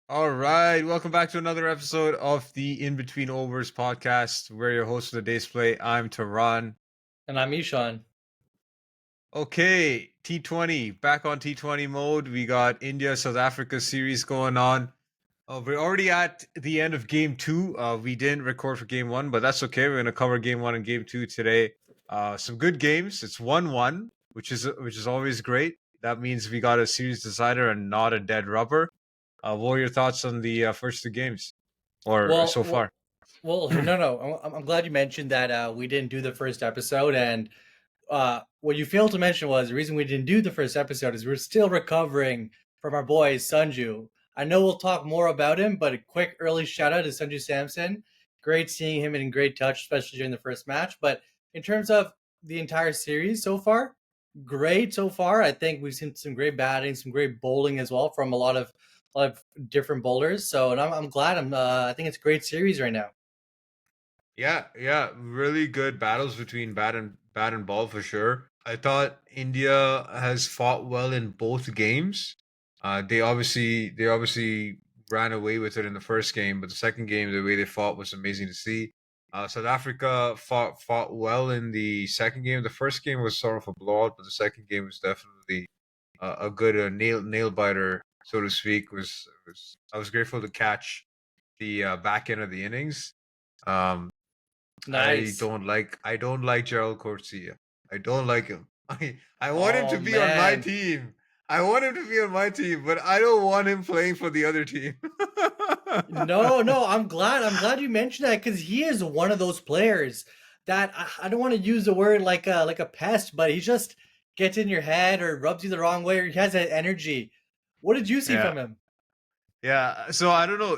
All right, welcome back to another episode of the In Between Overs podcast. We're your host for the day's play. I'm Taran. And I'm Ishan. Okay, T20, back on T20 mode. We got India-South Africa series going on. We're already at the end of game two. We didn't record for game one, but that's okay. We're going to cover game one and game two today. Some good games. It's 1-1, which is always great. That means we got a series decider and not a dead rubber. What are your thoughts on the first two games, or Well, so well, far? well. No. I'm glad you mentioned that we didn't do the first episode, and what you failed to mention was the reason we didn't do the first episode is we're still recovering from our boy Sanju. I know we'll talk more about him, but a quick early shout out to Sanju Samson. Great seeing him in great touch, especially during the first match. But in terms of the entire series so far, great so far. I think we've seen some great batting, some great bowling as well from a lot of different bowlers. So, and I'm glad. I think it's a great series right now. Yeah, really good battles between bat and ball for sure. I thought India has fought well in both games. They obviously ran away with it in the first game, but the second game, the way they fought was amazing to see. South Africa fought well in the second game. The first game was sort of a blowout, but the second game was definitely a good nail biter, so to speak. Was I was grateful to catch the back end of the innings. Um, Nice. I don't like Gerald Coetzee. I don't like him. I want him to Oh be on my man. team. I want him to be on my team, but I don't want him playing for the other team. No. I'm glad you mentioned that because he is one of those players that I don't want to use the word like a pest, but he just gets in your head or rubs you the wrong way, or he has that energy. What did you see Yeah. from him? Yeah. So I don't know.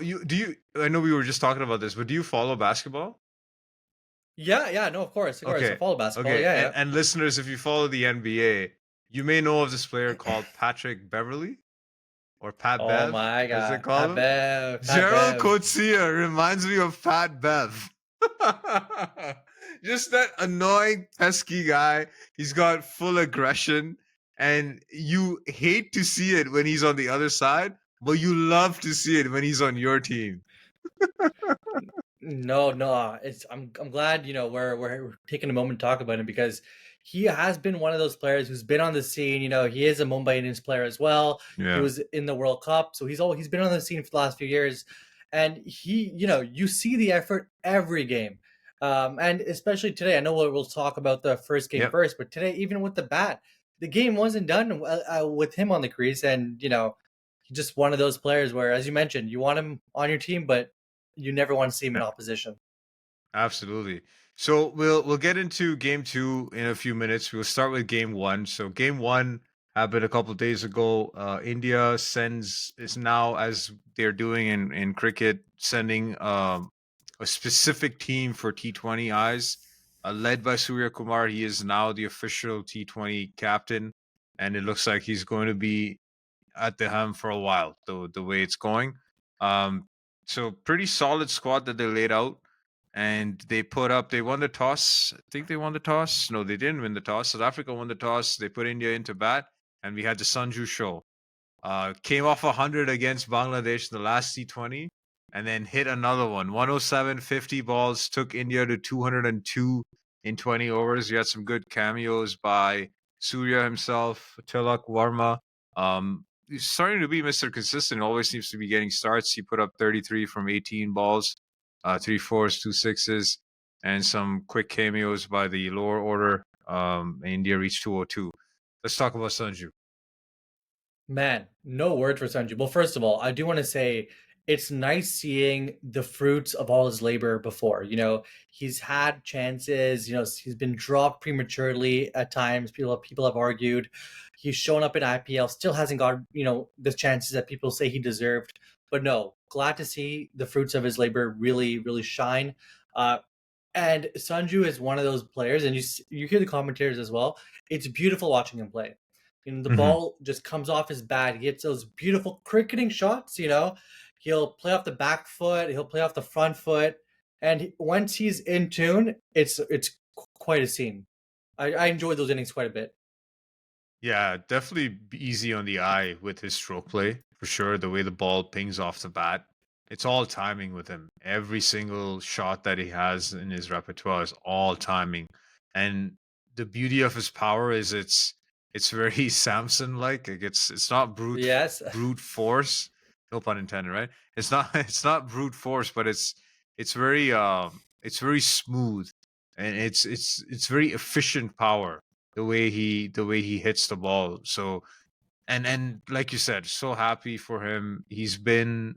I know we were just talking about this, but do you follow basketball? Yeah. No, of course. I Okay. follow basketball. Okay. Yeah, And yeah. and listeners, if you follow the NBA, you may know of this player called Patrick Beverly or Pat Oh Bev, my as they God. call him. Pat Gerald Bev. Coetzee reminds me of Pat Bev. Just that annoying, pesky guy. He's got full aggression, and you hate to see it when he's on the other side, but you love to see it when he's on your team. No. I'm glad we're taking a moment to talk about him because he has been one of those players who's been on the scene. He is a Mumbai Indians player as well. He Yeah. was in the World Cup, so he's been on the scene for the last few years, and you see the effort every game, and especially today. I know we'll talk about the first game Yep. first, but today, even with the bat, the game wasn't done with him on the crease, and he's just one of those players where, as you mentioned, you want him on your team, but you never want to see him in Yeah. opposition. Absolutely. So we'll get into game two in a few minutes. We'll start with game one. So game one happened a couple of days ago. India sends is now, as they're doing in cricket, sending a specific team for T20 eyes, led by Surya Kumar. He is now the official T20 captain, and it looks like he's going to be at the helm for a while. The way it's going, um, so pretty solid squad that they laid out, and they won the toss. I think they won the toss. No, they didn't win the toss. South Africa won the toss. They put India into bat, and we had the Sanju show. Came off 100 against Bangladesh in the last T20, and then hit another one. 107, 50 balls, took India to 202 in 20 overs. You had some good cameos by Surya himself, Tilak Varma. He's starting to be Mr. Consistent. Always seems to be getting starts. He put up 33 from 18 balls, three fours, two sixes, and some quick cameos by the lower order. India reached 202. Let's talk about Sanju. Man, no word for Sanju. Well, first of all, I do want to say it's nice seeing the fruits of all his labor before. He's had chances. He's been dropped prematurely at times. People have argued. He's shown up in IPL, still hasn't got the chances that people say he deserved. But no, glad to see the fruits of his labor really, really shine. Uh, and Sanju is one of those players, and you hear the commentators as well. It's beautiful watching him play. The Mhm. ball just comes off his bat. He gets those beautiful cricketing shots. He'll play off the back foot. He'll play off the front foot, and once he's in tune, it's quite a scene. I enjoy those innings quite a bit. Yeah, definitely easy on the eye with his stroke play. for sure. The way the ball pings off the bat, it's all timing with him. Every single shot that he has in his repertoire is all timing. And the beauty of his power is it's very Samson like. It's not Yes. brute force. No pun intended, right? It's not it's not brute force, but it's very smooth, and it's very efficient power the way he hits the ball. So and like you said, so happy for him. He's been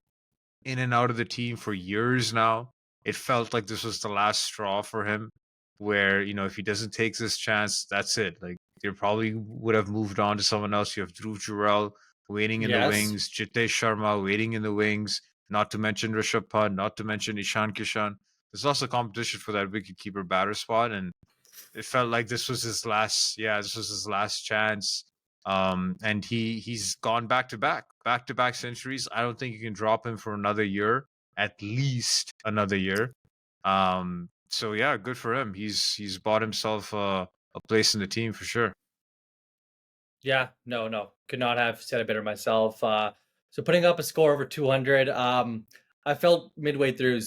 in and out of the team for years now. It felt like this was the last straw for him, where, if he doesn't take this chance, that's it. Like, they probably would have moved on to someone else. You have Dhruv Jurel waiting in the Yes. wings, Jitesh Sharma waiting in the wings, not to mention Rishabh Pant, not to mention Ishan Kishan. There's also competition for that wicketkeeper batter spot, and it felt like this was his last, this was his last chance. And he's gone back to back centuries. I don't think you can drop him for another year, at least another year. So yeah, good for him. He's bought himself a place in the team for sure. Yeah, no, no, could not have said it better myself. So putting up a score over 200, I felt midway through,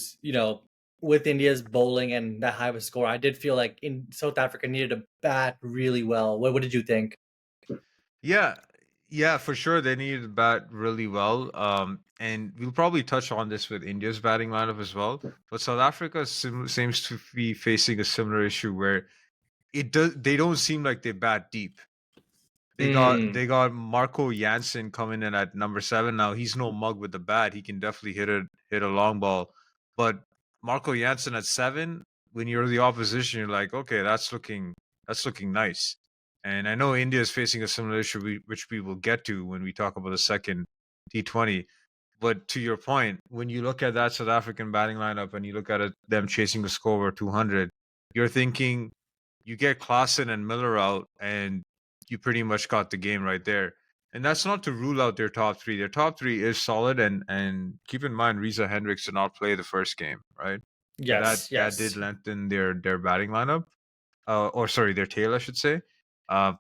with India's bowling and that high of a score, I did feel like in South Africa needed to bat really well. What did you think? Yeah, yeah, for sure. They needed to bat really well. And we'll probably touch on this with India's batting lineup as well. But South Africa seems to be facing a similar issue where they don't seem like they bat deep. Mm, They got Marco Jansen coming in at number 7 now. He's no mug with the bat. He can definitely hit a long ball. But Marco Jansen at 7, when you're the opposition, you're like, okay, that's looking nice. And I know India is facing a similar issue, which we will get to when we talk about the second T20. But to your point, when you look at that South African batting lineup and you look at them chasing a score over 200, you're thinking you get Klaassen and Miller out, and you pretty much got the game right there. And that's not to rule out their top three. Their top three is solid, and keep in mind Reza Hendricks did not play the first game, right? So yes, that did yes. lengthen their batting lineup, or sorry, their tail, I should say. Uh,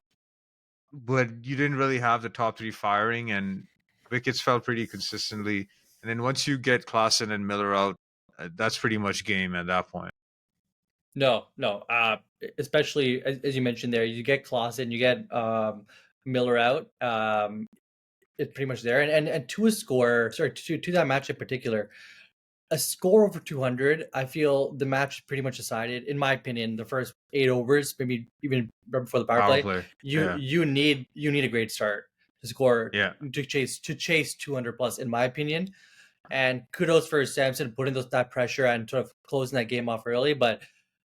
but you didn't really have the top three firing, and wickets fell pretty consistently. And then once you get Klaassen and Miller out, that's pretty much game at that point. No, no. Especially as you mentioned there, you get Clausen, you get Miller out. It's pretty much there, and to a score, sorry, to that match in particular, a score over 200. I feel the match is pretty much decided, in my opinion. The first 8 overs, maybe even right before the power Power play, play, you yeah, you need you need a great start to score yeah. to chase 200 plus, in my opinion. And kudos for Samson putting that pressure and sort of closing that game off early. But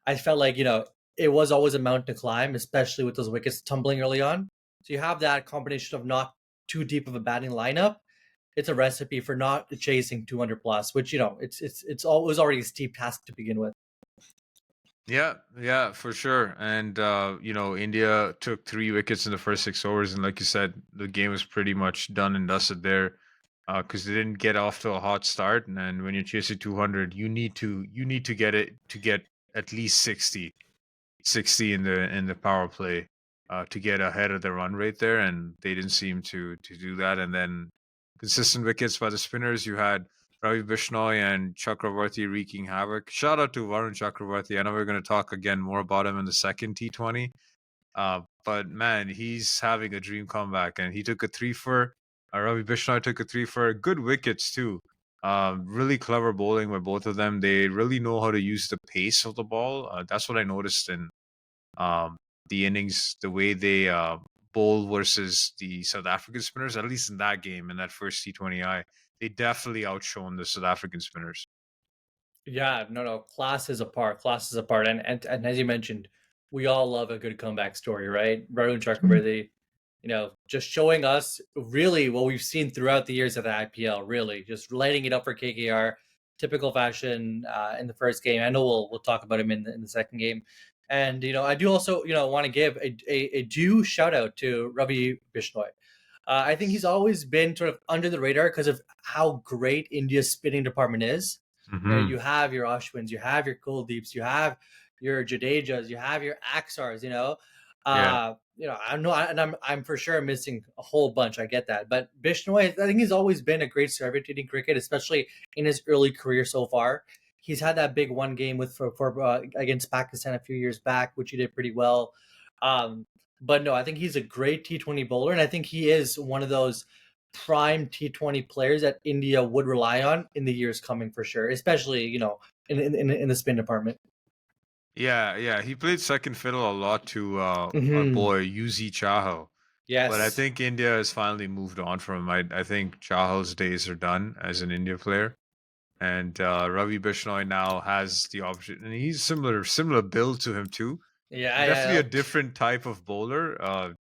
I felt like, it was always a mountain to climb, especially with those wickets tumbling early on. So you have that combination of not too deep of a batting lineup. It's a recipe for not chasing 200 plus, which, it was already a steep task to begin with. Yeah, yeah, for sure. And India took 3 wickets in the first 6 overs, and like you said, the game was pretty much done and dusted there, because they didn't get off to a hot start. And then when you're chasing 200, you need to get at least 60 in the power play, to get ahead of the run rate there, and they didn't seem to do that. And then consistent wickets by the spinners. You had Ravi Bishnoi and Chakravarty wreaking havoc. Shout out to Varun Chakravarty. I know we're going to talk again more about him in the second T20. But man, he's having a dream comeback, and he took a three for. Ravi Bishnoi took a three for good wickets too. Really clever bowling by both of them. They really know how to use the pace of the ball. That's what I noticed in um, the innings, the way they bowl versus the South African spinners, at least in that game, in that first T20I, they definitely outshone the South African spinners. Yeah, no, no, class is apart, and as you mentioned, we all love a good comeback story, right? Varun Chakravarty, just showing us really what we've seen throughout the years of the IPL, really just lighting it up for KKR, typical fashion in the first game. I know we'll talk about him in the second game, and I do also want to give a due shout out to Ravi Bishnoi. I think he's always been sort of under the radar because of how great India's spinning department is. Hmm. You have your Ashwins, you have your Kuldeeps, you have your Jadejas, you have your Axars. Yeah. I know, and I'm for sure missing a whole bunch. I get that, but Bishnoi, I think he's always been a great server in cricket, especially in his early career so far. He's had that big one game with for against Pakistan a few years back, which he did pretty well. Um, but no, I think he's a great T20 bowler, and I think he is one of those prime T20 players that India would rely on in the years coming for sure, especially in the spin department. Yeah. He played second fiddle a lot to our Hmm. boy Yuzi Chahal. But I Yes. think India has finally moved on from him. I think Chahal's days are done as an India player. And Ravi Bishnoi now has the option, and he's similar build to him too. Yeah, Definitely a yeah. different type of bowler.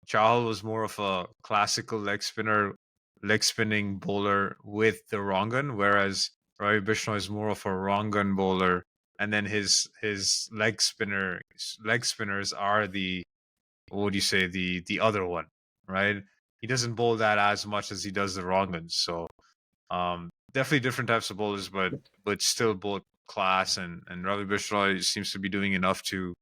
Chahal was more of a classical leg spinning bowler with the wrong gun, whereas Ravi Bishnoi is more of a wrong gun bowler, and then his leg spinners are the, what would you say, the other one, right? He doesn't bowl that as much as he does the wrong ones. So definitely different types of bowlers, but still both class. And Ravi Bishnoi seems to be doing enough to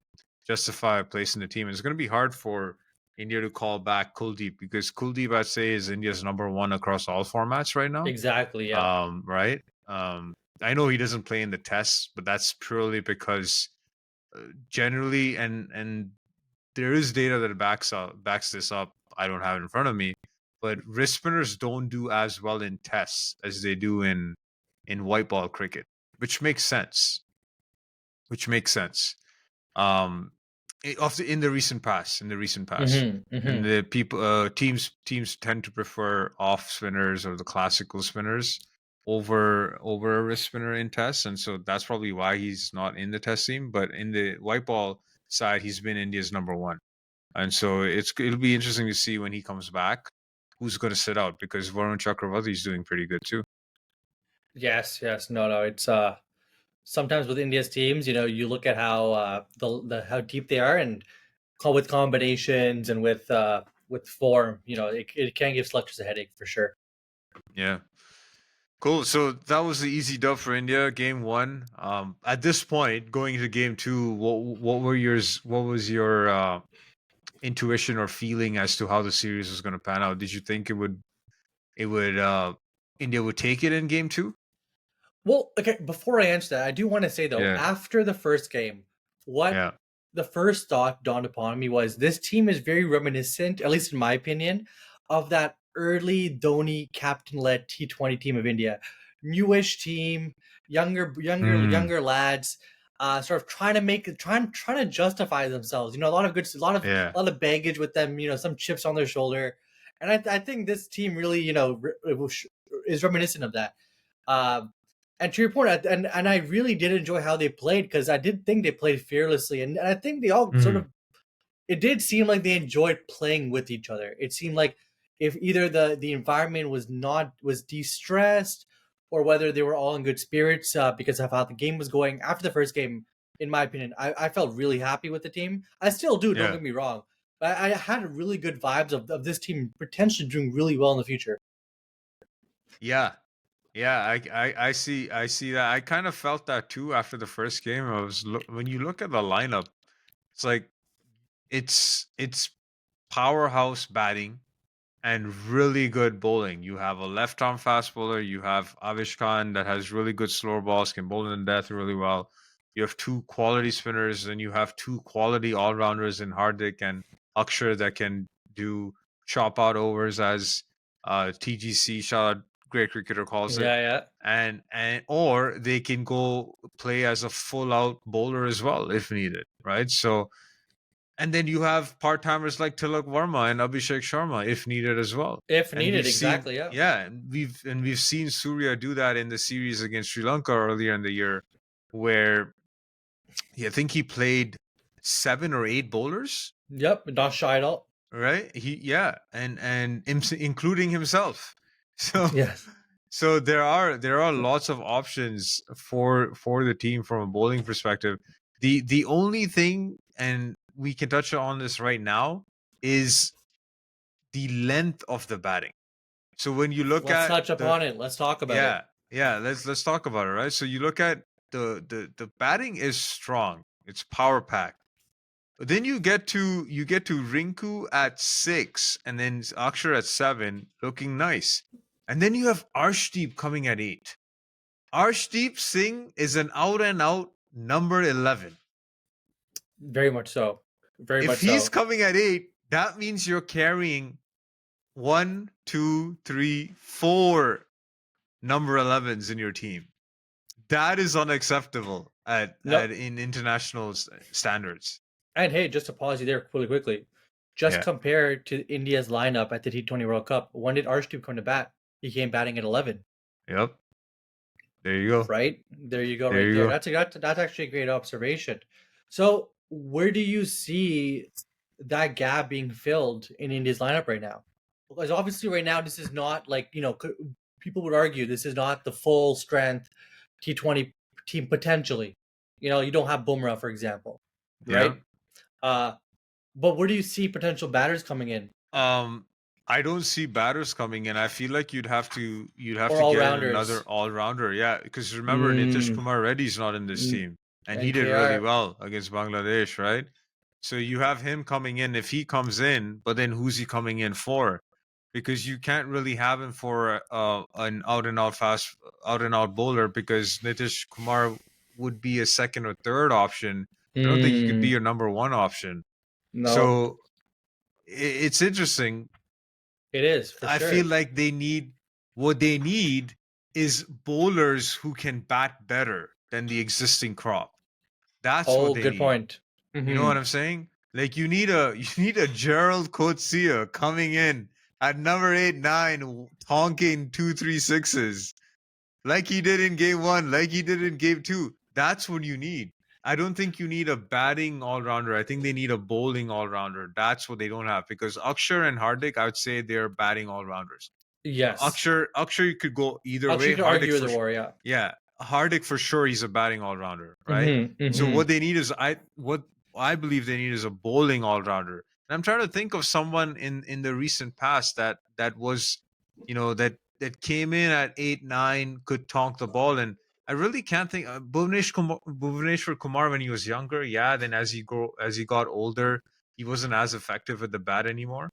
justify a place in the team. It's going to be hard for India to call back Kuldeep, because Kuldeep, I'd say, is India's number one across all formats right now. Exactly. Yeah. Right. I know he doesn't play in the tests, but that's purely because generally, and there is data that backs this up. I don't have it in front of me, but wrist spinners don't do as well in tests as they do in white ball cricket, which makes sense. Which makes sense. Um, in the recent past, Hmm. and Hmm. the people teams tend to prefer off spinners or the classical spinners over a wrist spinner in tests, and so that's probably why he's not in the test team. But in the white ball side, he's been India's number one. And so it'll be interesting to see when he comes back who's going to sit out, because Varun Chakravarty is doing pretty good too. Yes. Yes. No. No. It's sometimes with India's teams, you look at how the how deep they are, and with combinations and with form, it can give selectors a headache for sure. Yeah. Cool. So that was the easy dub for India, game one. At this point, going into game two, what was your intuition or feeling as to how the series was going to pan out? Did you think it would India would take it in game two? Well, okay, before I answer that, I do want to say though, Yeah. after the first game, what Yeah. the first thought dawned upon me was this team is very reminiscent, at least in my opinion, of that early Dhoni captain-led T20 team of India. Newish team, Mm, younger lads, sort of trying to justify themselves. A lot of good, yeah. a lot of baggage with them. Some chips on their shoulder, and I think this team really, is reminiscent of that. Um, and to your point, and I really did enjoy how they played, because I did think they played fearlessly, and I think they all sort Mm, of. It did seem like they enjoyed playing with each other. It seemed like if either the environment was de-stressed, or whether they were all in good spirits because of how the game was going. After the first game, in my opinion, I felt really happy with the team. I still do. Don't yeah. get me wrong, but I had really good vibes of this team potentially doing really well in the future. Yeah. Yeah, I see that. I kind of felt that too after the first game. When you look at the lineup, it's like it's powerhouse batting and really good bowling. You have a left arm fast bowler. You have Avishkan that has really good slower balls, can bowl in death really well. You have two quality spinners, and you have two quality all rounders in Hardik and Axar that can do chop out overs, as TGC Shah, great cricketer, calls it. Yeah, yeah. And or they can go play as a full out bowler as well if needed, right? So, and then you have part timers like Tilak Varma and Abhishek Sharma if needed as well. If And needed, we've seen, exactly. Yeah. yeah, and we've seen Surya do that in the series against Sri Lanka earlier in the year, where I think he played 7 or 8 bowlers, Yep. Not shy at all. right? Including himself. So Yes. so there are lots of options for the team from a bowling perspective. The only thing, and we can touch on this right now, is the length of the batting. So when you look Let's at touch upon it. Let's talk about it. yeah, let's talk about it, right? So you look at the batting is strong. It's power packed. Then you get to Rinku at 6, and then Akshar at 7, looking nice. And then you have Arshdeep coming at 8. Arshdeep Singh is an out and out number 11. Very much so. Very If much he's so. coming at 8, that means you're carrying 1, 2, 3, 4 number 11s in your team. That is unacceptable at in international standards. And hey, just to pause you there really quickly. Just Yeah. compared to India's lineup at the T20 World Cup, when did Arshdeep come to bat? He came batting at 11. Yep. There you go. Right? There you go, There right you there. go. That's actually a great observation. So where do you see that gap being filled in India's lineup right now? Because obviously right now this is not like, people would argue this is not the full strength T20 team potentially. You don't have Bumrah, for example, right? But where do you see potential batters coming in? I don't see batters coming in. I feel like you'd have to Or get all-rounders. another all-rounder. Yeah, because remember Nitish Kumar Reddy's not in this team, and he did really NKR. well against Bangladesh, right? So you have him coming in. If he comes in, but then who's he coming in for? Because you can't really have him for an out and out bowler, because Nitish Kumar would be a second or third option. I don't think he could be your number one option. No, So it's interesting. it is for I sure. feel like what they need is bowlers who can bat better than the existing crop. That's what they good need. point. You know what I'm saying? Like you need a Gerald Coetzee coming in at number 8, 9, honking 2, 3 sixes, like he did in game 1, like he did in game 2. That's what you need. I don't think you need a batting all-rounder. I think they need a bowling all-rounder. That's what they don't have, because Axar and Hardik, I would say they're batting all-rounders. Yes. Axar, you could go either way. You could argue the war, yeah. Yeah, Hardik for sure, he's a batting all-rounder, right? So what they need is what I believe they need is a bowling all-rounder. And I'm trying to think of someone in the recent past that was, that came in at 8, 9, could tonk the ball, and I really can't think. Bhuvneshwar Kumar when he was younger, yeah. Then as he got older, he wasn't as effective at the bat anymore.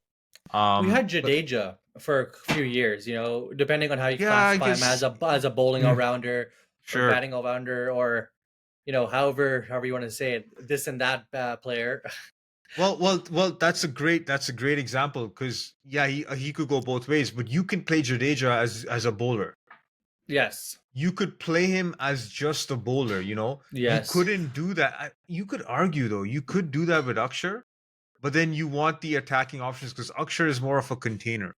We had But Jadeja for a few years, depending on how you yeah, I classify him guess as a bowling all-rounder or sure. batting all-rounder, or however you want to say it, this and that player. Well, that's a great example, because yeah, he could go both ways, but you can play Jadeja as a bowler. Yes. You could play him as just a bowler, Yes. You couldn't do that. You could argue though, you could do that with Axar, but then you want the attacking options, because Axar is more of a container,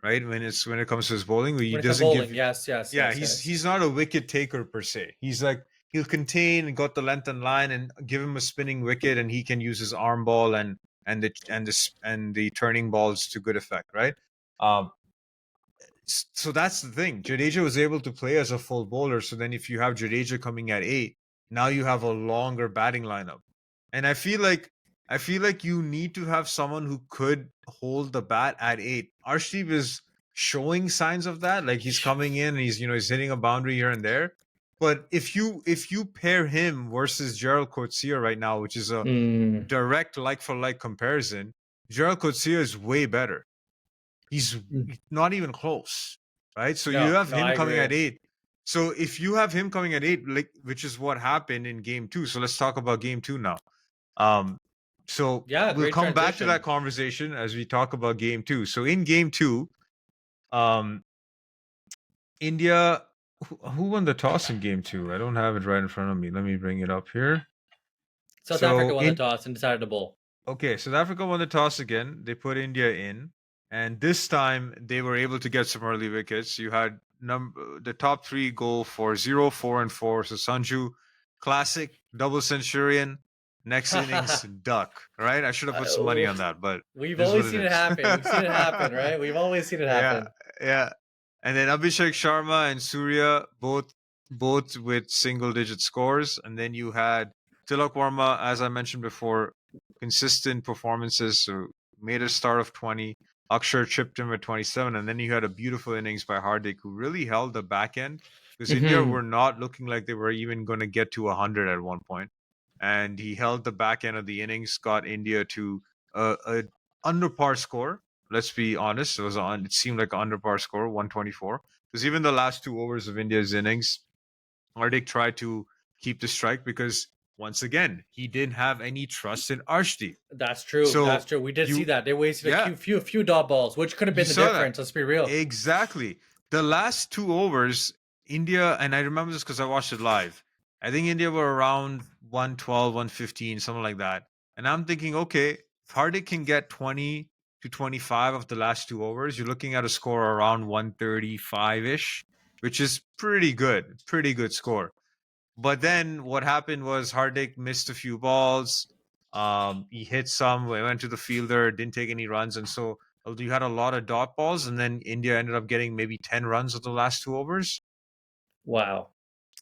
right? When it comes to his bowling, he doesn't give. Yes. Yeah, he's not a wicket taker per se. He's like, he'll contain and got the length and line, and give him a spinning wicket, and he can use his arm ball and the turning balls to good effect, right? So that's the thing. Jadeja was able to play as a full bowler. So then if you have Jadeja coming at 8, now you have a longer batting lineup. And I feel like you need to have someone who could hold the bat at 8. Arshdeep is showing signs of that. Like he's coming in and he's hitting a boundary here and there. But if you pair him versus Gerald Coetzee right now, which is a direct like for like comparison, Gerald Coetzee is way better. He's not even close, right? So you have him coming at 8. So if you have him coming at 8, like, which is what happened in game 2. So let's talk about game 2 now. So yeah, we'll come back to that conversation as we talk about game 2. So in game 2, India, who won the toss in game 2? I don't have it right in front of me. Let me bring it up here. South Africa won the toss and decided to bowl. Okay, South Africa won the toss again. They put India in. And this time they were able to get some early wickets. You had the top 3 go for 0, 4, and 4. So Sanju, classic double centurion. Next innings, duck. Right? I should have put some money on that, but we've always seen it happen. We've seen it happen, right? We've always seen it happen. Yeah. And then Abhishek Sharma and Surya both with single-digit scores. And then you had Tilak Varma, as I mentioned before, consistent performances. So made a start of 20. Axar chipped him at 27, and then you had a beautiful innings by Hardik, who really held the back end, because India were not looking like they were even going to get to 100 at one point. and he held the back end of the innings, got India to a under par score. Let's be honest, it seemed like an under par score, 124. Because even the last 2 overs of India's innings, Hardik tried to keep the strike because once again he didn't have any trust in Arshdeep. That's true. That's So true. We did see you, that. They wasted yeah, a few dot balls, which could have you been the saw that. difference. Let's be real. Exactly. The last 2 overs, India, and I remember this because I watched it live. I think India were around 112, 115, something like that. And I'm thinking, okay, if Hardik can get 20 to 25 of the last 2 overs, you're looking at a score around 135 ish, which is pretty good. Pretty good score. But then what happened was Hardik missed a few balls. He hit some, went to the fielder, didn't take any runs, and so you had a lot of dot balls, and then India ended up getting maybe 10 runs of the last 2 overs. Wow.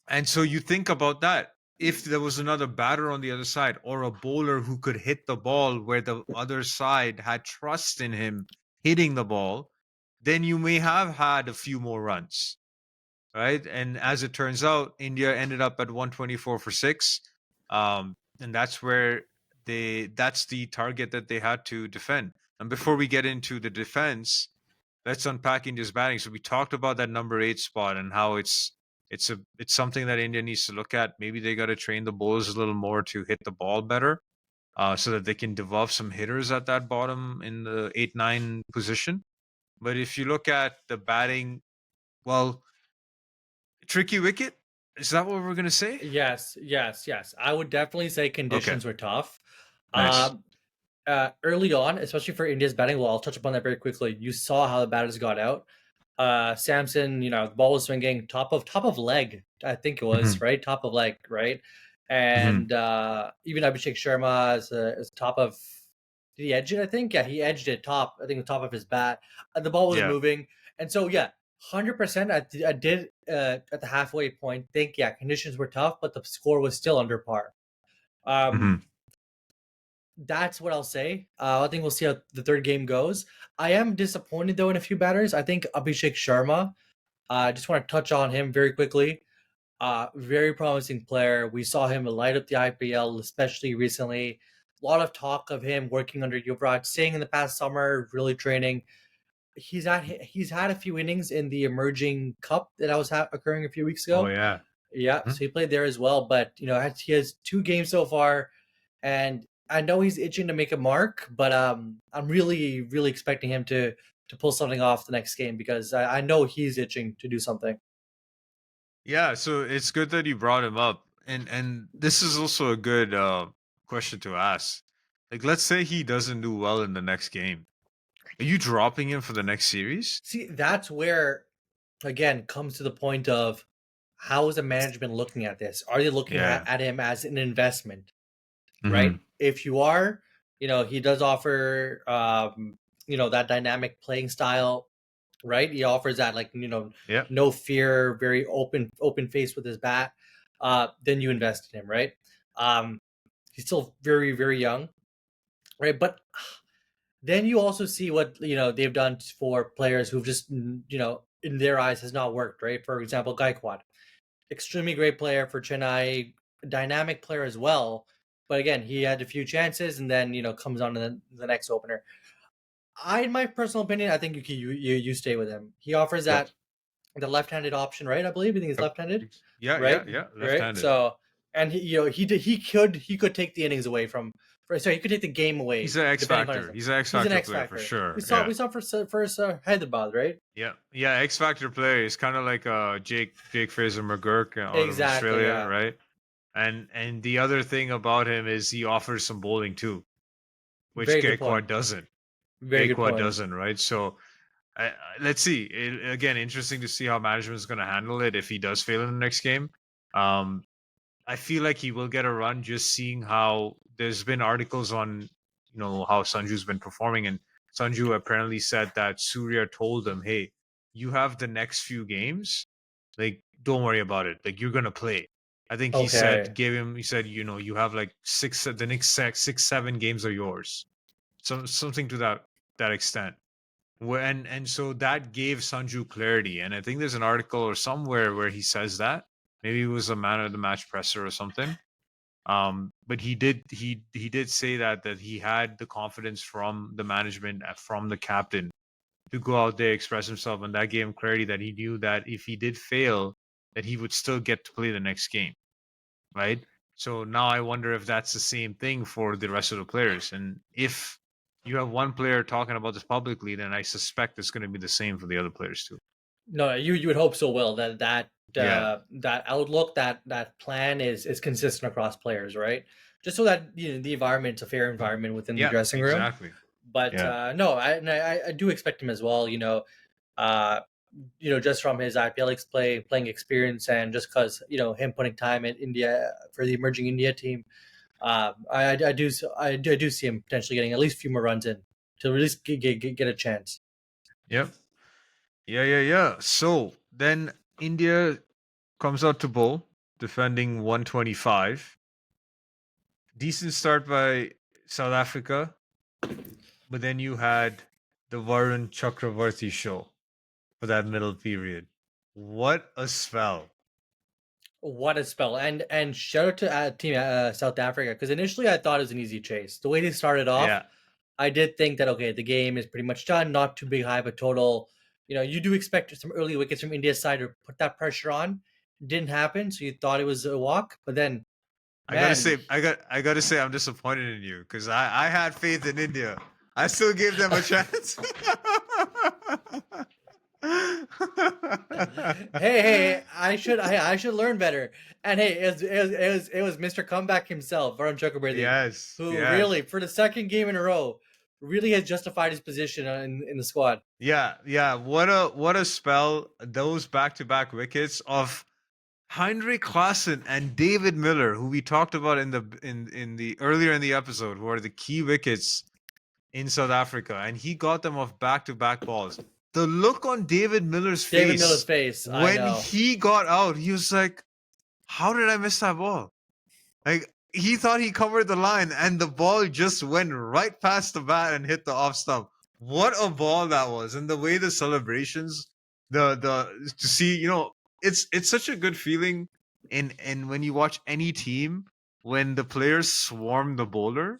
And so you think about that. If there was another batter on the other side or a bowler who could hit the ball where the other side had trust in him hitting the ball, then you may have had a few more runs, right? And as it turns out, India ended up at 124 for six, and that's the target that they had to defend. And before we get into the defense, let's unpack India's batting. So we talked about that number 8 spot and how it's something that India needs to look at. Maybe they got to train the bowlers a little more to hit the ball better, so that they can develop some hitters at that bottom in the 8-9 position. But if you look at the batting, well, tricky wicket. Is that what we're gonna say? Yes, yes, yes. I would definitely say Okay, conditions were tough. nice. Um, Early on, especially for India's batting, well, I'll touch upon that very quickly. You saw how the batters got out. Samson, the ball was swinging top of leg, I think it was, Hmm. right? Top of leg, right? Hmm. And even Abhishek Sharma is top of. Did he edge it? I think yeah, he edged it top. I think the top of his bat. The ball was Yeah. moving, and so yeah, 100%. I did at the halfway point think yeah, conditions were tough, but the score was still under par. Um, Hmm. that's what I'll say. I think we'll see how the third game goes. I am disappointed though in a few batters. I think Abhishek Sharma. I just want to touch on him very quickly. Very promising player. We saw him light up the IPL, especially recently. A lot of talk of him working under Yuvraj Singh in the past summer, really training. He's had a few innings in the emerging cup that was occurring a few weeks Oh ago. yeah. Yeah, Mhm. so he played there as well. But he has 2 games so far, and I know he's itching to make a mark. But I'm really, really expecting him to pull something off the next game because I know he's itching to do something. Yeah. So it's good that you brought him up, and this is also a good question to ask. Like, let's say he doesn't do well in the next game. Are you dropping him for the next series? See, that's where again comes to the point of how is the management looking at this? Are they looking Yeah. at him as an investment? Right? Hmm. If you are, he does offer that dynamic playing style, right? He offers that like, Yeah. no fear, very open face with his bat. Then you invest in him, right? Um he's still very, very young, right? But then you also see what they've done for players who've just in their eyes has not worked, right? For example, Gaikwad, extremely great player for Chennai, dynamic player as well. But again, he had a few chances and then comes on to the next opener. In my personal opinion, I think you stay with him. He offers Yep. that the left-handed option, right? I believe I think he's Yep. left-handed, Yeah. Yeah. right? Yeah. Right. Left-handed. So and he could take the innings away from. Sorry, he could take the game He's away an X depending on factor. his. He's an X He's an factor X player for factor. sure. We saw Yeah. we saw first Hyderabad, right? Yeah, yeah, X Factor player is kind of like Jake Fraser McGurk out of Exactly. Australia, Yeah. right? And the other thing about him is he offers some bowling too, which Very good point. Gaikwad doesn't. Very good point. Right? So let's see. Again, interesting to see how management is going to handle it if he does fail in the next game. Um, I feel like he will get a run just seeing how there's been articles on, how Sanju's been performing. And Sanju apparently said that Surya told him, hey, you have the next few games. Like, don't worry about it. Like, you're going to play. I think Okay. he said, you have like the next 6, 7 games are yours. Something to that extent. And so that gave Sanju clarity. And I think there's an article or somewhere where he says that. Maybe it was a man of the match presser or something. But he did say that he had the confidence from the management, from the captain, to go out there, express himself, and that gave him clarity that he knew that if he did fail, that he would still get to play the next game, right? So now I wonder if that's the same thing for the rest of the players. And if you have one player talking about this publicly, then I suspect it's going to be the same for the other players too. No, you would hope so. Will Yeah. that outlook, that plan is consistent across players, right? Just so that the environment's a fair environment within the Yeah, dressing room. exactly. But Yeah. no, I do expect him as well. Uh, just from his IPL playing experience, and just because him putting time in India for the emerging India team, I do see him potentially getting at least a few more runs in to at least get a chance. Yep. Yeah. So then India comes out to bowl, defending 125. Decent start by South Africa, but then you had the Varun Chakravarty show for that middle period. What a spell! What a spell! And shout out to team South Africa, because initially I thought it was an easy chase. The way they started off, Yeah, I did think that okay, the game is pretty much done. Not too big high of a total. You do expect some early wickets from India's side to put that pressure on. Didn't happen, so you thought it was a walk. But then, I gotta man, say, I gotta say, I'm disappointed in you because I had faith in India. I still gave them a chance. hey, I should learn better. And hey, it was Mr. Comeback himself, Varun Chakravarty, Yes, who yes. really for the second game in a row really has justified his position in the squad. Yeah. What a spell! Those back-to-back wickets of Heinrich Klaassen and David Miller, who we talked about in the earlier in the episode, who are the key wickets in South Africa, and he got them off back-to-back balls. The look on David Miller's David Miller's face face, I when know. he got out, he was like, "How did I miss that ball?" Like he thought he covered the line, and the ball just went right past the bat and hit the off stump. What a ball that was! And the way the celebrations, the to see, it's such a good feeling in when you watch any team when the players swarm the bowler,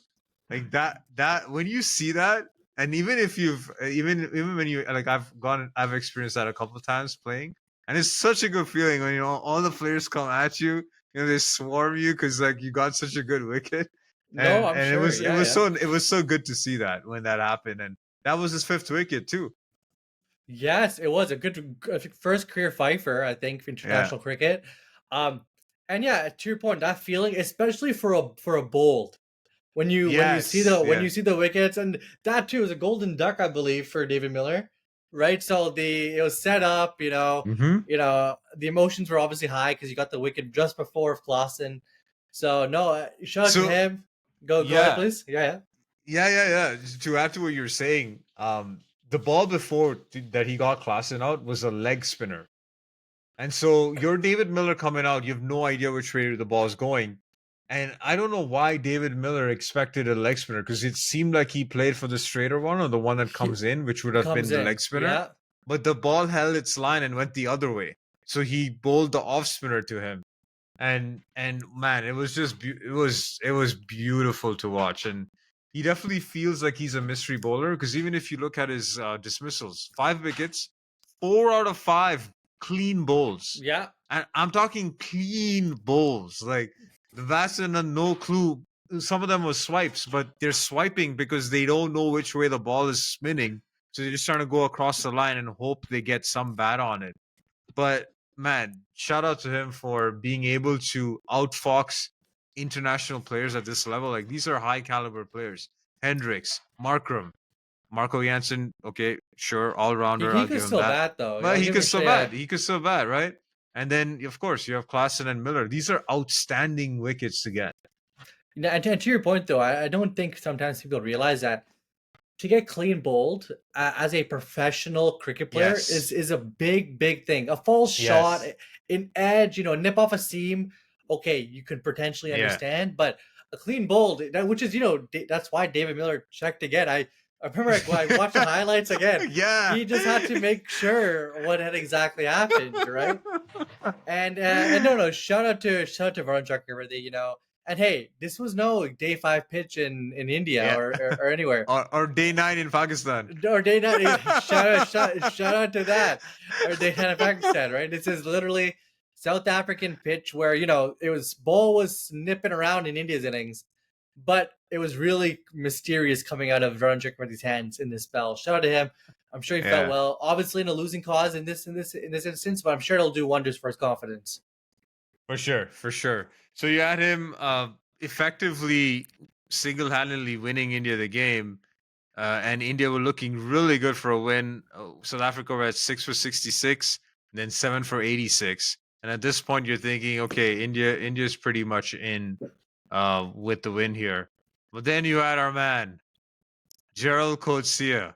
like that when you see that, and even if you've even when you like I've experienced that a couple of times playing, and it's such a good feeling when all the players come at you, they swarm you because like you got such a good wicket, No, and I'm and it sure. was it Yeah, was yeah. so good to see that when that happened, and that was his fifth wicket too. Yes, it was a good first career fifer, I think, for Yeah. international cricket. Um, and yeah, to your point, that feeling, especially for a bold, Yes. when you Yeah. see the wickets, and that too is a golden duck, I believe, for David Miller, right? So it was set up, Mm-hmm. the emotions were obviously high because you got the wicket just before Clausen. So no, shout out to So him. Go ahead, yeah, please. Yeah. yeah. To add to what you were saying, the ball before that he got Klassen out was a leg spinner. And so you're David Miller coming out, you have no idea which way the ball is going. And I don't know why David Miller expected a leg spinner because it seemed like he played for the straighter one or the one that He comes in, which would have been comes the in. leg spinner. Yeah. But the ball held its line and went the other way. So he bowled the off spinner to him. And man, it was just it was beautiful to watch. And he definitely feels like he's a mystery bowler because even if you look at his dismissals, 5 wickets, 4 out of 5 clean bowls. Yeah. And I'm talking clean bowls. Like the batsmen had no clue. Some of them were swipes, but they're swiping because they don't know which way the ball is spinning. So they're just trying to go across the line and hope they get some bat on it. But man, shout out to him for being able to outfox international players at this level. Like these are high caliber players. Hendricks, Markram, Marco Janssen, okay, sure, all rounder, He I'll could give him still that. bat though. But I'll he give him could a still shot. bat. Yeah. He could still bat, right? And then of course you have Klassen and Miller. These are outstanding wickets to get. And to your point though, I don't think sometimes people realize that to get clean bowled as a professional cricket player Yes. is a big thing. A false shot, Yes. an edge, nip off a seam. Okay, you could potentially Yeah. understand, but a clean bowled, which is that's why David Miller checked again. I remember when I watched the highlights again. Yeah. He just had to make sure what had exactly happened, right? And no, shout out to Varun Chakravarty, And hey, this was no day 5 pitch in India Yeah. or anywhere. or day 9 in Pakistan. Or day 9. shout out to that. Or day 9 in Pakistan, right? This is literally South African pitch where, it was ball was nipping around in India's innings, but it was really mysterious coming out of Varun Chakravarty's hands in this spell. Shout out to him. I'm sure he felt Yeah. well. Obviously in a losing cause in this instance, but I'm sure it'll do wonders for his confidence. For sure, for sure. So you had him effectively single-handedly winning India the game, and India were looking really good for a win. South Africa were at 6 for 66, then 7 for 86. And at this point, you're thinking, okay, India's pretty much in with the win here. But then you had our man, Gerald Coetzee,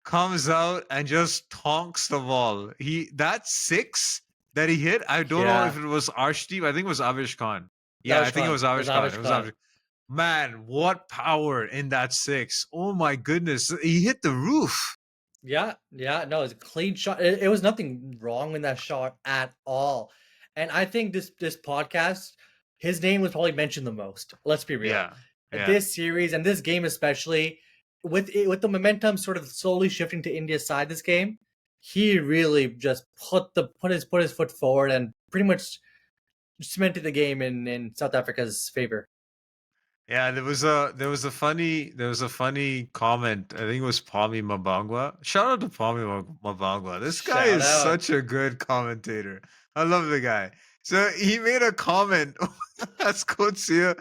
comes out and just tonks the ball. That 6 that he hit, I don't know if it was Arshdeep. I think it was Avish Khan. Yeah, I think it was Avish Khan. It was Avish. Man, what power in that 6. Oh my goodness. He hit the roof. Yeah. No, it was a clean shot. It was nothing wrong in that shot at all. And I think this podcast, his name was probably mentioned the most. Let's be real. Yeah. This series and this game especially, with the momentum sort of slowly shifting to India's side this game, he really just put his foot forward and pretty much cemented the game in South Africa's favor. Yeah, there was a funny comment. I think it was Pami Mabangwa. Shout out to Pami Mabangwa. This guy is such a good commentator. I love the guy. So he made a comment as Coetzee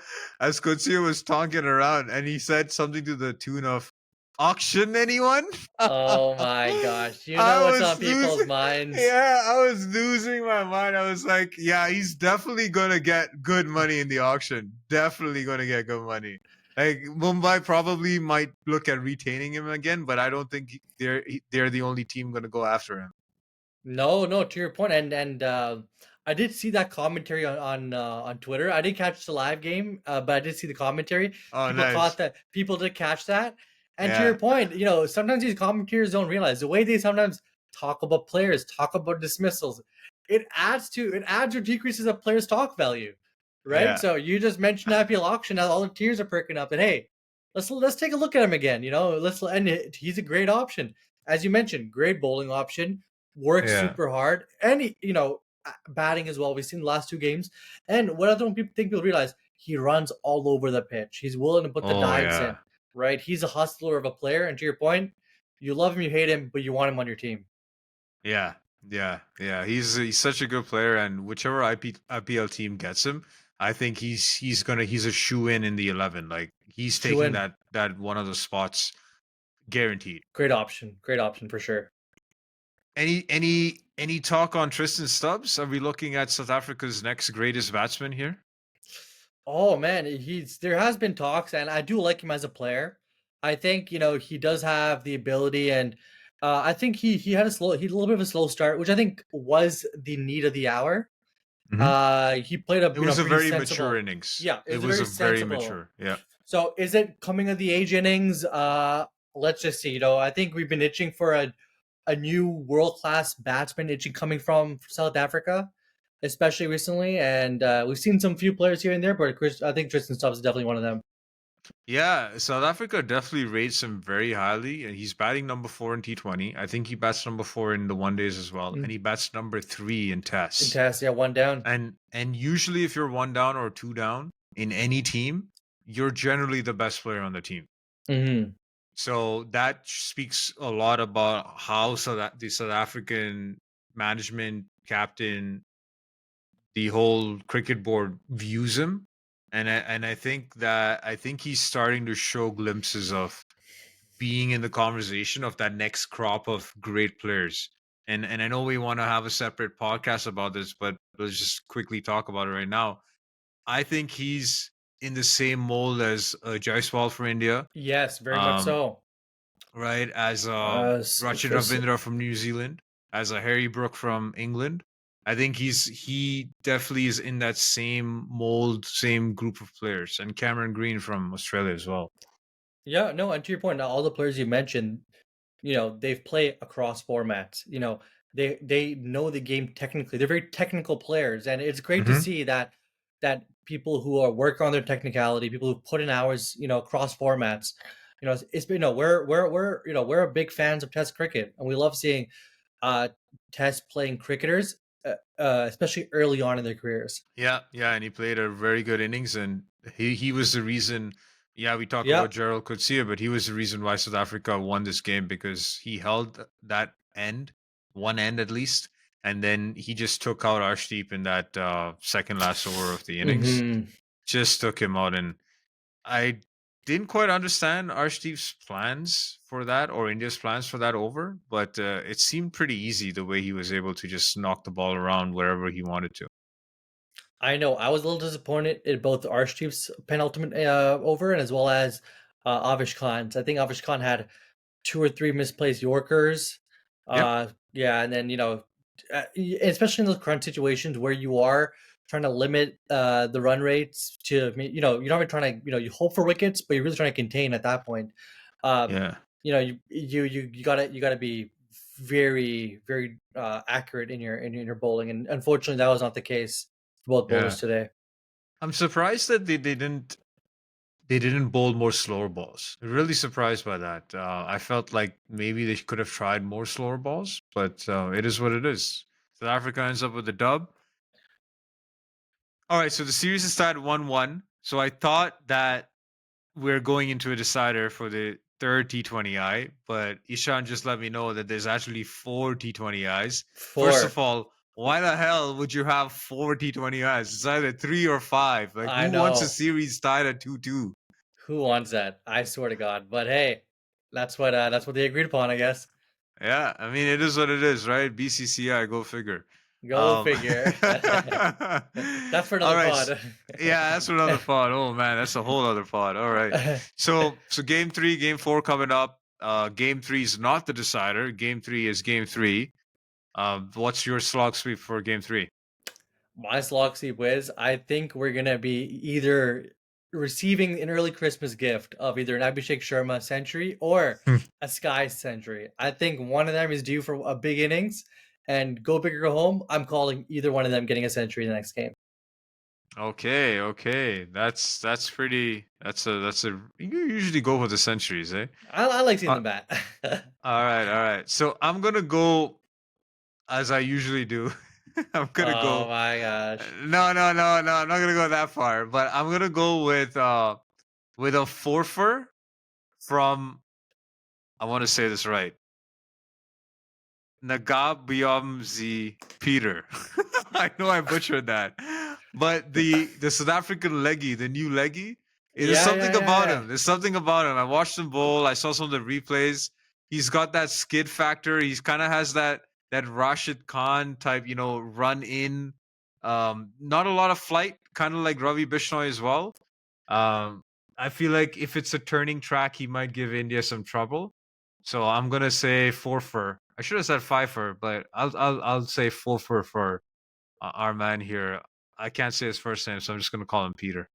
was talking around, and he said something to the tune of, "Auction anyone?" Oh my gosh. You know what's on people's minds. Yeah, I was losing my mind. I was like, yeah, he's definitely going to get good money in the auction. Definitely going to get good money. Like, Mumbai probably might look at retaining him again, but I don't think they're the only team going to go after him. No, to your point. And I did see that commentary on Twitter. I didn't catch the live game, but I did see the commentary. Oh, People nice. caught that. People did catch that. And to your point, sometimes these commentators don't realize the way they sometimes talk about players, talk about dismissals. It adds or decreases a player's talk value, right? Yeah. So you just mentioned IPL auction. Now all the tears are perking up. And hey, let's take a look at him again. He's a great option, as you mentioned. Great bowling option. Works super hard, and batting as well. We've seen the last 2 games. And what I don't think people realize, he runs all over the pitch. He's willing to put the dives in. Right, he's a hustler of a player, and to your point, you love him, you hate him, but you want him on your team. Yeah. He's such a good player, and whichever IPL team gets him, I think he's a shoe-in in the 11. Like, he's taking that one of the spots, guaranteed. Great option for sure. Any talk on Tristan Stubbs? Are we looking at South Africa's next greatest batsman here? Oh man, there has been talks, and I do like him as a player. I think he does have the ability, and I think he had a little bit of a slow start, which I think was the need of the hour. Mm-hmm. He played it was a very mature innings. Yeah, it was a very mature. Yeah. So is it coming of the age innings? Let's just see. I think we've been itching for a new world-class batsman coming from South Africa, especially recently, and we've seen some few players here and there, but I think Tristan Stubbs is definitely one of them. Yeah, South Africa definitely rates him very highly, and he's batting number 4 in T20. I think he bats number 4 in the one days as well, and he bats number 3 in Tests. In Tests, yeah, 1 down. And usually, if you're 1 down or 2 down in any team, you're generally the best player on the team. Mm-hmm. So that speaks a lot about how the South African management, captain, the whole cricket board views him. And I think he's starting to show glimpses of being in the conversation of that next crop of great players. And I know we want to have a separate podcast about this, but let's just quickly talk about it right now. I think he's in the same mold as Jaiswal from India. Yes, very much so. Right, as Rachin Ravindra from New Zealand, as a Harry Brook from England. I think he definitely is in that same mold, same group of players, and Cameron Green from Australia as well. Yeah, no, and to your point, all the players you mentioned, they've played across formats. They know the game technically. They're very technical players, and it's great to see that that people who are work on their technicality, people who put in hours, across formats, it's been, we're big fans of Test cricket, and we love seeing uh, Test playing cricketers, especially early on in their careers. Yeah, yeah, and he played a very good innings, and he was the reason. Yeah, we talk about Yep. Gerald Coetzee, but he was the reason why South Africa won this game because he held that end, one end at least, and then he just took out Arshdeep in that second last over of the innings. Hmm. Just took him out, and I didn't quite understand Arshdeep's plans for that or India's plans for that over, but it seemed pretty easy the way he was able to just knock the ball around wherever he wanted to. I know I was a little disappointed in both Arshdeep's penultimate over and as well as Avish Khan's. I think Avish Khan had two or three misplaced Yorkers. Yep. Yeah, and then especially in those current situations where you are trying to limit the run rates to, you're not really trying to, you hope for wickets, but you're really trying to contain at that point. Uh, Yeah. you gotta be very very accurate in your bowling, and unfortunately that was not the case for both Yeah. bowlers today. I'm surprised that they didn't bowl more slower balls. Really surprised by that. I felt like maybe they could have tried more slower balls, but it is what it is. South Africa ends up with the dub. All right, so the series is tied 1-1. So I thought that we're going into a decider for the third T20I, but Ishan just let me know that there's actually four T20Is. First of Four. all, why the hell would you have four T20Is? It's either three or five. Like, I who wants a know. series tied at 2-2? Who wants that? I swear to God. But hey, that's what they agreed upon, I guess. Yeah, I mean, it is what it is, right? BCCI, go figure. Go Um, figure. That's for all another right. pod. Yeah, that's another pod. Oh man, that's a whole other pod. All right. So game three, game four coming up. Game three is not the decider. Game three is game three. What's your slog sweep for game three? My Sloxy Wiz, I think we're gonna be either receiving an early Christmas gift of either an Abhishek Sharma century or a Sky century. I think one of them is due for a big innings, and go big or go home. I'm calling either one of them getting a century in the next game. Okay, okay. That's pretty. That's a. You usually go with the centuries, eh? I like seeing Uh, them bat. all right, all right. So I'm gonna go as I usually do. I'm gonna Oh go. my gosh. No, no, no, no. I'm not gonna go that far, but I'm gonna go with a forfer from. I want to say this right. Nagab Peter. I know I butchered that, but the South African leggy, the new leggy, there's Yeah, something yeah, yeah, about yeah. him. There's something about him. I watched him bowl. I saw some of the replays. He's got that skid factor. He's kind of has that Rashid Khan type, run in. Not a lot of flight, kind of like Ravi Bishnoi as well. Um, I feel like if it's a turning track, he might give India some trouble. So I'm gonna say forfer. I should have said fifer, but I'll say forfer for our man here. I can't say his first name, so I'm just gonna call him Peter.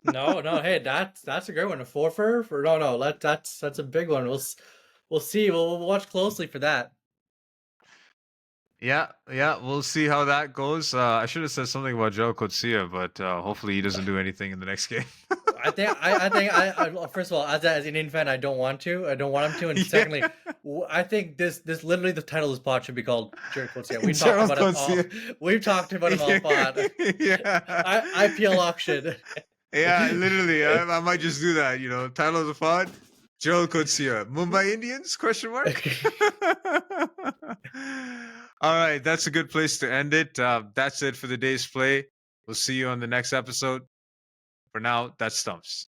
No, no, hey, that's a great one. A four for no, no, that's a big one. We'll see. We'll watch closely for that. Yeah, yeah, we'll see how that goes. I should have said something about Joe Coetzee, but hopefully he doesn't do anything in the next game. I think first of all, as an Indian fan, I don't want to. I don't want him to. And Yeah, secondly, I think this literally the title of this pod should be called Gerald Coetzee. We talked Gerald about him all. Coetzee. We've talked about him all pod. IPL Yeah. auction. Yeah, literally. I might just do that. Title of the pod: Gerald Coetzee, Mumbai Indians? Question mark. All right, that's a good place to end it. That's it for the day's play. We'll see you on the next episode. For now, that's Stumps.